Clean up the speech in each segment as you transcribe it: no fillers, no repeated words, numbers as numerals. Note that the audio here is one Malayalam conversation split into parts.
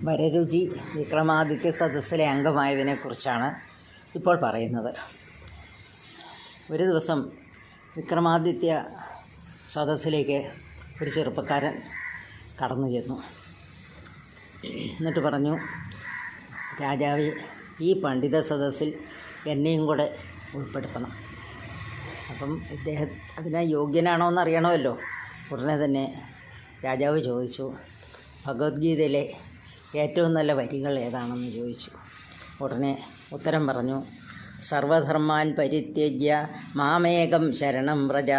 വരരുചി വിക്രമാദിത്യ സദസ്സിലെ അംഗമായതിനെക്കുറിച്ചാണ് ഇപ്പോൾ പറയുന്നത്. ഒരു ദിവസം വിക്രമാദിത്യ സദസ്സിലേക്ക് ഒരു ചെറുപ്പക്കാരൻ കടന്നു ചെന്നു. എന്നിട്ട് പറഞ്ഞു, രാജാവേ, ഈ പണ്ഡിത സദസ്സിൽ എന്നെയും കൂടെ ഉൾപ്പെടുത്തണം. അപ്പം ഇദ്ദേഹം അതിന് യോഗ്യനാണോ എന്നറിയണമല്ലോ. ഉടനെ തന്നെ രാജാവ് ചോദിച്ചു, ഭഗവത്ഗീതയിലെ ഏറ്റവും നല്ല വരികൾ ഏതാണെന്ന് ചോദിച്ചു. ഉടനെ ഉത്തരം പറഞ്ഞു, സർവധർമാൻ പരിത്യജ്യ മാമേകം ശരണം വ്രജ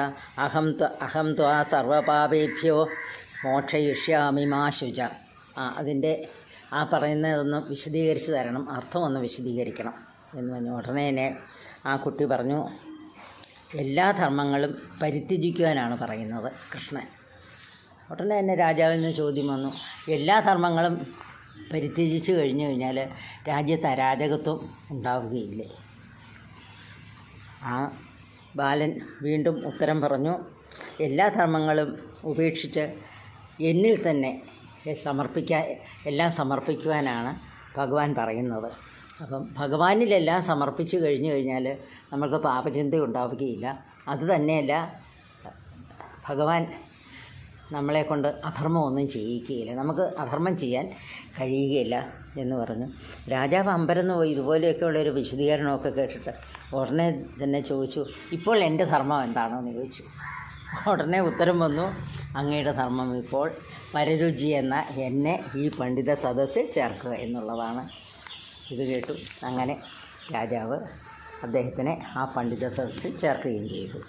അഹം ത്വാ സർവപാപേഭ്യോ മോക്ഷയിഷ്യാമി മാ ശുച. അതിൻ്റെ പറയുന്നതൊന്ന് വിശദീകരിച്ച് തരണം, അർത്ഥമൊന്ന് വിശദീകരിക്കണം എന്ന് പറഞ്ഞു. ഉടനെ തന്നെ ആ കുട്ടി പറഞ്ഞു, എല്ലാ ധർമ്മങ്ങളും പരിത്യജിക്കുവാനാണ് പറയുന്നത് കൃഷ്ണൻ. ഉടനെ തന്നെ രാജാവിന് ചോദ്യം വന്നു, എല്ലാ ധർമ്മങ്ങളും പരിത്യജിച്ച് കഴിഞ്ഞു കഴിഞ്ഞാൽ രാജ്യത്ത് അരാജകത്വം ഉണ്ടാവുകയില്ലേ? ആ ബാലൻ വീണ്ടും ഉത്തരം പറഞ്ഞു, എല്ലാ ധർമ്മങ്ങളും ഉപേക്ഷിച്ച് എന്നിൽ തന്നെ എല്ലാം സമർപ്പിക്കുവാനാണ് ഭഗവാൻ പറയുന്നത്. അപ്പം ഭഗവാനിലെല്ലാം സമർപ്പിച്ച് കഴിഞ്ഞു കഴിഞ്ഞാൽ നമ്മൾക്ക് പാപചിന്ത ഉണ്ടാവുകയില്ല. അതുതന്നെയല്ല, ഭഗവാൻ നമ്മളെ കൊണ്ട് അധർമ്മമൊന്നും ചെയ്യിക്കുകയില്ല, നമുക്ക് അധർമ്മം ചെയ്യാൻ കഴിയുകയില്ല എന്ന് പറഞ്ഞു. രാജാവ് അമ്പരന്ന് പോയി. ഇതുപോലെയൊക്കെയുള്ളൊരു വിശദീകരണമൊക്കെ കേട്ടിട്ട് ഉടനെ തന്നെ ചോദിച്ചു, ഇപ്പോൾ എൻ്റെ ധർമ്മം എന്താണെന്ന് ചോദിച്ചു. ഉടനെ ഉത്തരം വന്നു, അങ്ങയുടെ ധർമ്മം ഇപ്പോൾ വരരുചി എന്ന എന്നെ ഈ പണ്ഡിത സദസ്സിൽ ചേർക്കുക എന്നുള്ളതാണ്. ഇത് കേട്ടു. അങ്ങനെ രാജാവ് അദ്ദേഹത്തിനെ ആ പണ്ഡിത സദസ്സിൽ ചേർക്കുകയും ചെയ്തു.